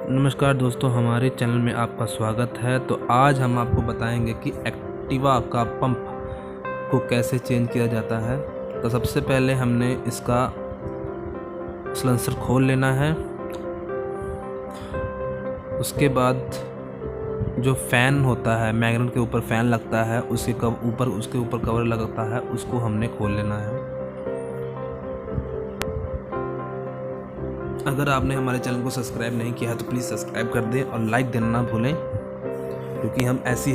नमस्कार दोस्तों, हमारे चैनल में आपका स्वागत है। तो आज हम आपको बताएंगे कि एक्टिवा का पंप को कैसे चेंज किया जाता है। तो सबसे पहले हमने इसका सिलेंसर खोल लेना है। उसके बाद जो फ़ैन होता है, मैग्नेट के ऊपर फ़ैन लगता है, उसके ऊपर कवर लगता है, उसको हमने खोल लेना है। अगर आपने हमारे चैनल को सब्सक्राइब नहीं किया है तो प्लीज़ सब्सक्राइब कर दें और लाइक देना ना भूलें, क्योंकि हम ऐसी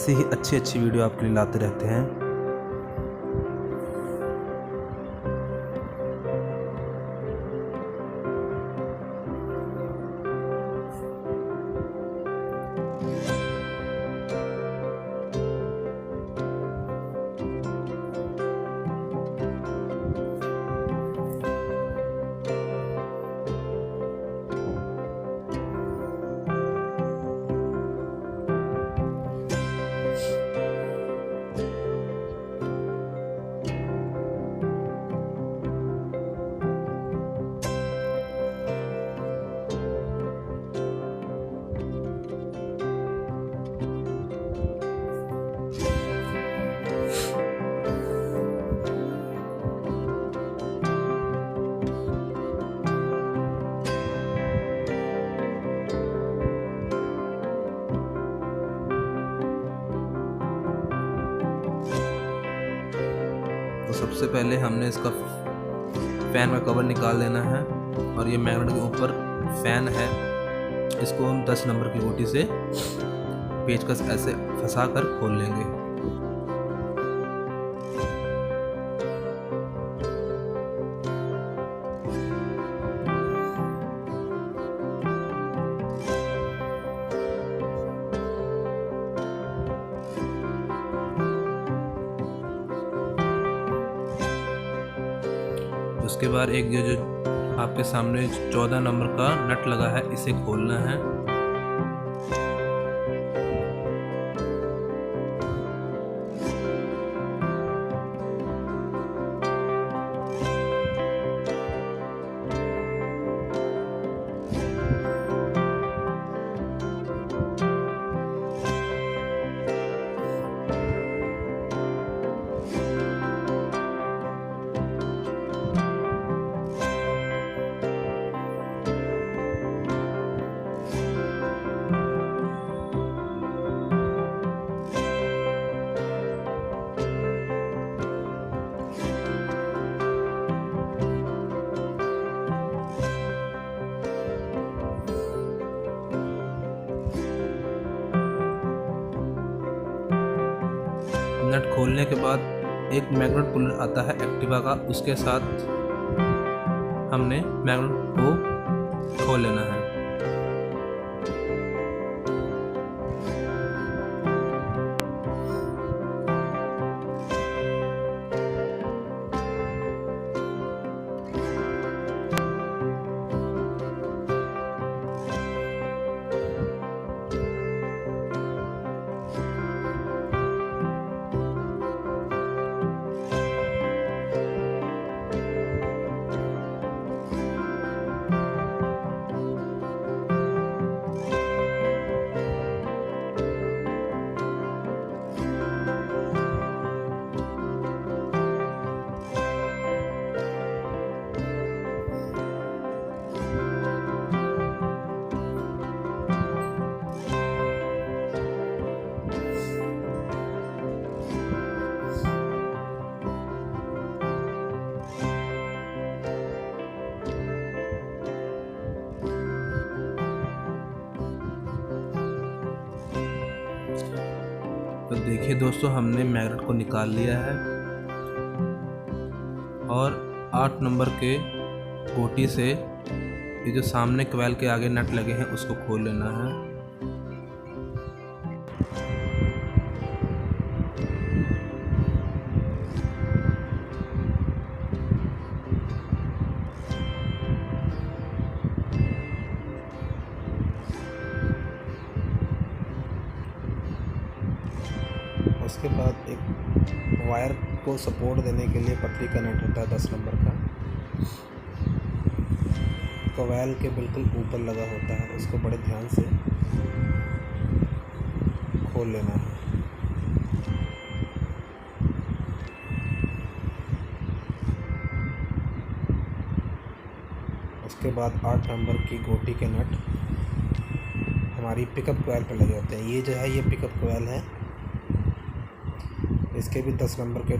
ही अच्छी वीडियो आपके लिए लाते रहते हैं। तो सबसे पहले हमने इसका फ़ैन का कवर निकाल लेना है, और ये मैग्नेट के ऊपर फ़ैन है, इसको हम 10 नंबर की गोटी से पेचकस ऐसे फंसा कर खोल लेंगे। उसके बाद एक जो आपके सामने 14 नंबर का नट लगा है, इसे खोलना है। नट खोलने के बाद एक मैग्नेट पुलर आता है एक्टिवा का, उसके साथ हमने मैग्नेट को खोल लेना है। तो देखिए दोस्तों, हमने मैग्नेट को निकाल लिया है, और 8 नंबर के गोटी से ये जो सामने क्वैल के आगे नट लगे हैं उसको खोल लेना है। उसके बाद एक वायर को सपोर्ट देने के लिए पतली का नट होता है 10 नंबर का, कोयल के बिल्कुल ऊपर लगा होता है, उसको बड़े ध्यान से खोल लेना है। उसके बाद 8 नंबर की गोटी के नट हमारी पिकअप कोयल पे लगे होते हैं। ये जो है ये पिकअप कोयल है, इसके भी 10 नंबर के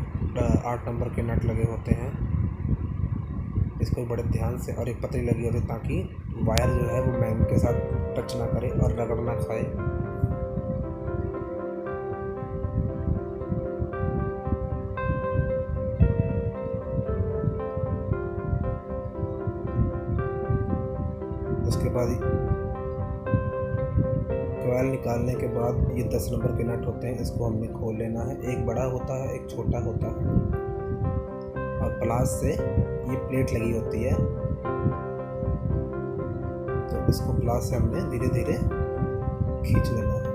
8 नंबर के नट लगे होते हैं। इसको बड़े ध्यान से, और एक पतली लगी होती है ताकि वायर जो है वो मैन के साथ टच ना करे और रगड़ ना खाए। उसके बाद कोयल निकालने के बाद ये 10 नंबर के नट होते हैं, इसको हमने खोल लेना है। एक बड़ा होता है, एक छोटा होता है, और प्लास से ये प्लेट लगी होती है, तो इसको प्लास से हमने धीरे धीरे खींच लेना है।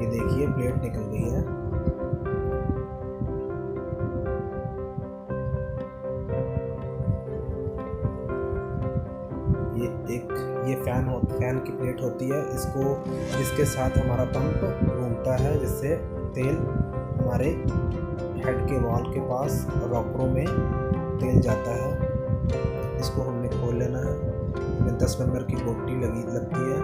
ये देखिए प्लेट निकल गई है। ये फैन की प्लेट होती है। इसके साथ हमारा पंप घूमता है, जिससे तेल हमारे हेड के वॉल के पास रॉकरों में तेल जाता है। इसको हमने खोल लेना है। इसमें 10 नंबर की गोटी लगती है।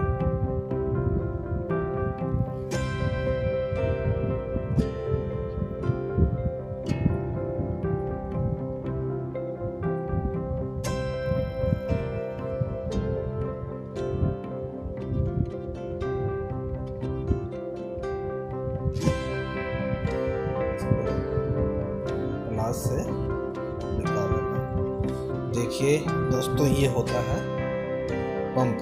से निकाल लेना। देखिए दोस्तों, ये होता है पंप,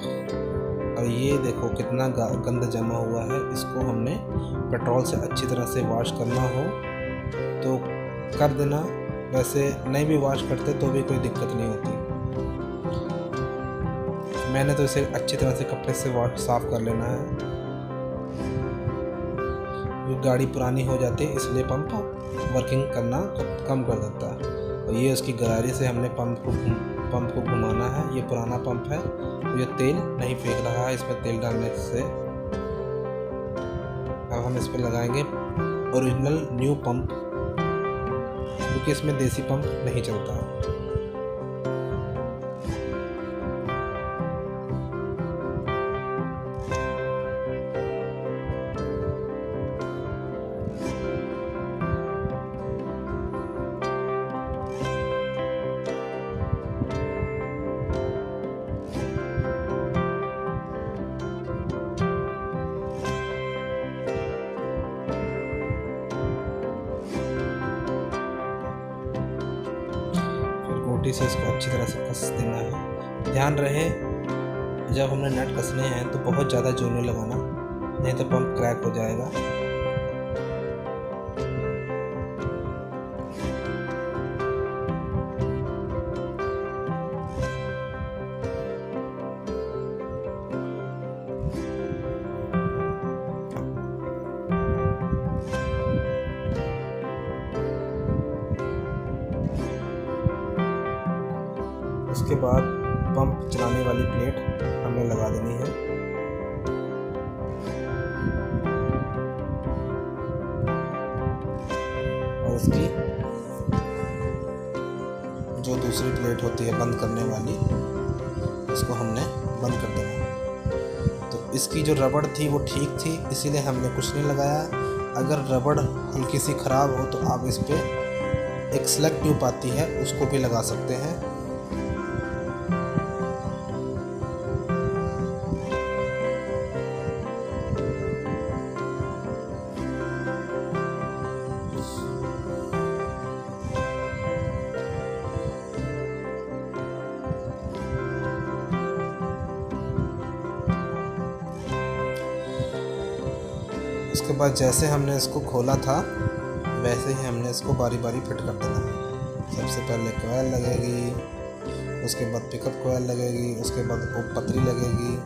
और ये देखो कितना गंदा जमा हुआ है। इसको हमने पेट्रोल से अच्छी तरह से वॉश करना हो तो कर देना, वैसे नहीं भी वॉश करते तो भी कोई दिक्कत नहीं होती। मैंने तो इसे अच्छी तरह से कपड़े से साफ कर लेना है। गाड़ी पुरानी हो जाती है इसलिए पंप वर्किंग करना कम कर देता है। और ये उसकी गरारी से हमने पंप को घुमाना है। ये पुराना पंप है, ये तेल नहीं फेंक रहा है इसमें तेल डालने से। अब हम इस पर लगाएंगे ओरिजिनल न्यू पंप, क्योंकि इसमें देसी पंप नहीं चलता है। गोटी से इसको अच्छी तरह से कस देना है। ध्यान रहे जब हमने नट कसने हैं तो बहुत ज़्यादा जोर नहीं लगाना, नहीं तो पंप क्रैक हो जाएगा। उसके बाद पंप चलाने वाली प्लेट हमें लगा देनी है। और उसकी जो दूसरी प्लेट होती है बंद करने वाली, उसको हमने बंद कर देना। तो इसकी जो रबड़ थी वो ठीक थी, इसीलिए हमने कुछ नहीं लगाया। अगर रबड़ हल्की सी ख़राब हो तो आप इस पर एक स्लग ट्यूब आती है, उसको भी लगा सकते हैं। उसके बाद जैसे हमने इसको खोला था वैसे ही हमने इसको बारी बारी फिट कर देना है। सबसे पहले कोयल लगेगी, उसके बाद पिकअप कोयल लगेगी, उसके बाद पतरी लगेगी।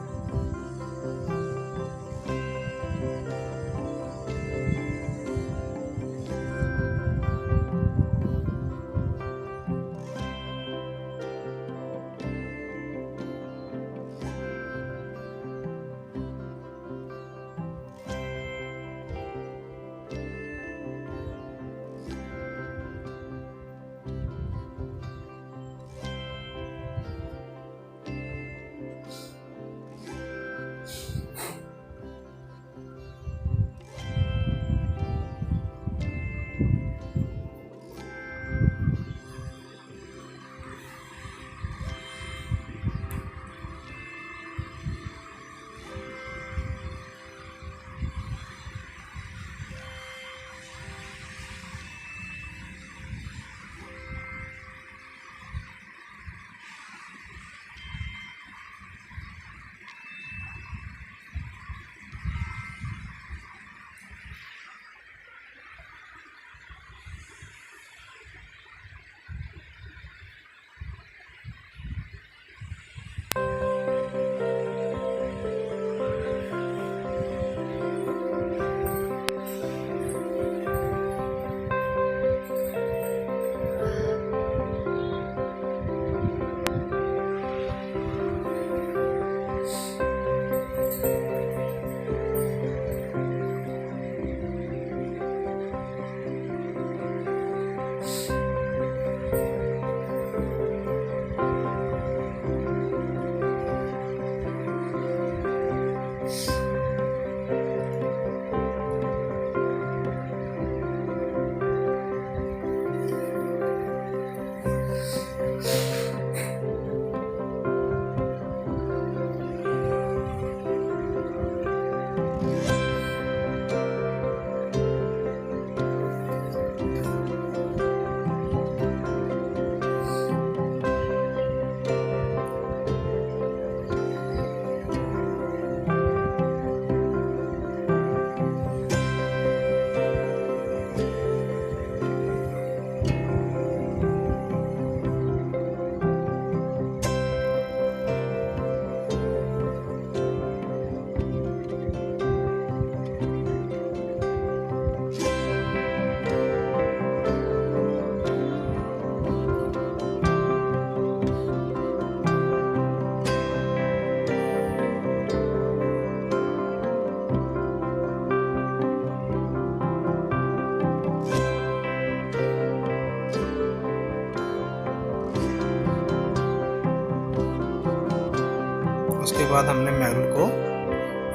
उसके बाद हमने मैग्नेट को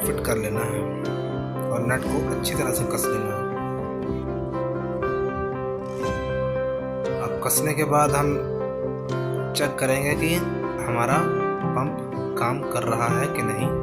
फिट कर लेना है और नट को अच्छी तरह से कस लेना है। अब कसने के बाद हम चेक करेंगे कि हमारा पंप काम कर रहा है कि नहीं।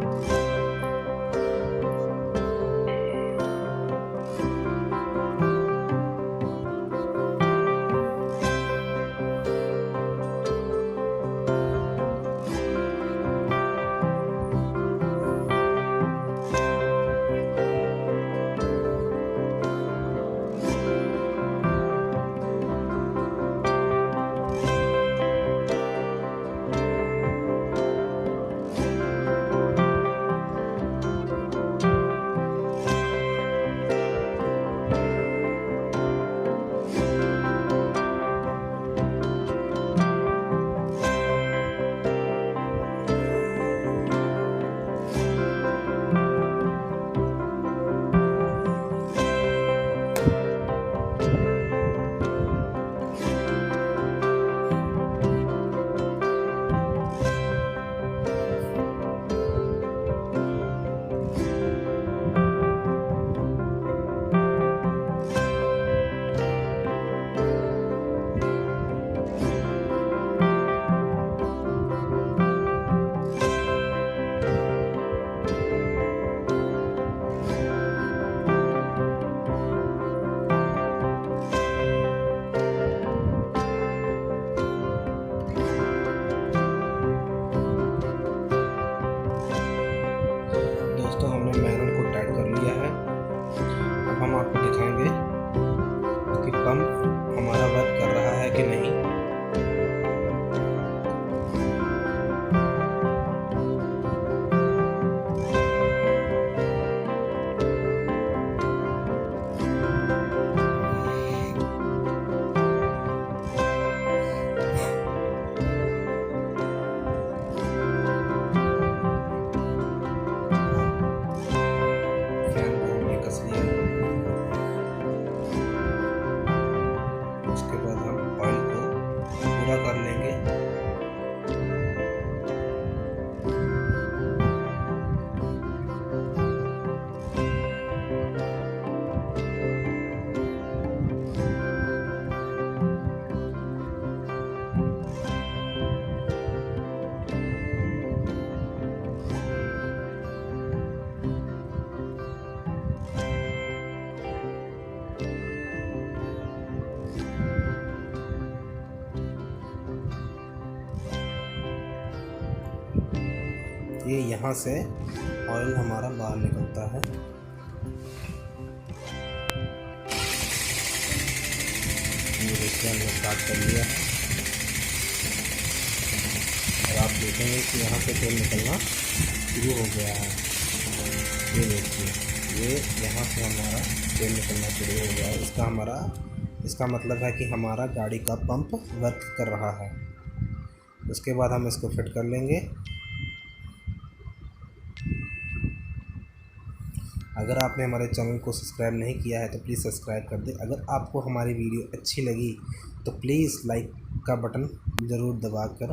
हम आपको दिखाएंगे कि पंप हमारा वर्क कर रहा है कि नहीं। उसके बाद हम ऑयल को पूरा कर लेंगे। ये यहाँ से ऑयल हमारा बाहर निकलता है। ये देखिए हमने स्टार्ट कर लिया है और आप देखेंगे कि यहाँ से तेल निकलना शुरू हो गया है। ये देखिए, ये यहाँ से हमारा तेल निकलना शुरू हो गया है। इसका मतलब है कि हमारा गाड़ी का पंप वर्क कर रहा है। उसके बाद हम इसको फिट कर लेंगे। अगर आपने हमारे चैनल को सब्सक्राइब नहीं किया है तो प्लीज़ सब्सक्राइब कर दें। अगर आपको हमारी वीडियो अच्छी लगी तो प्लीज़ लाइक का बटन ज़रूर दबा कर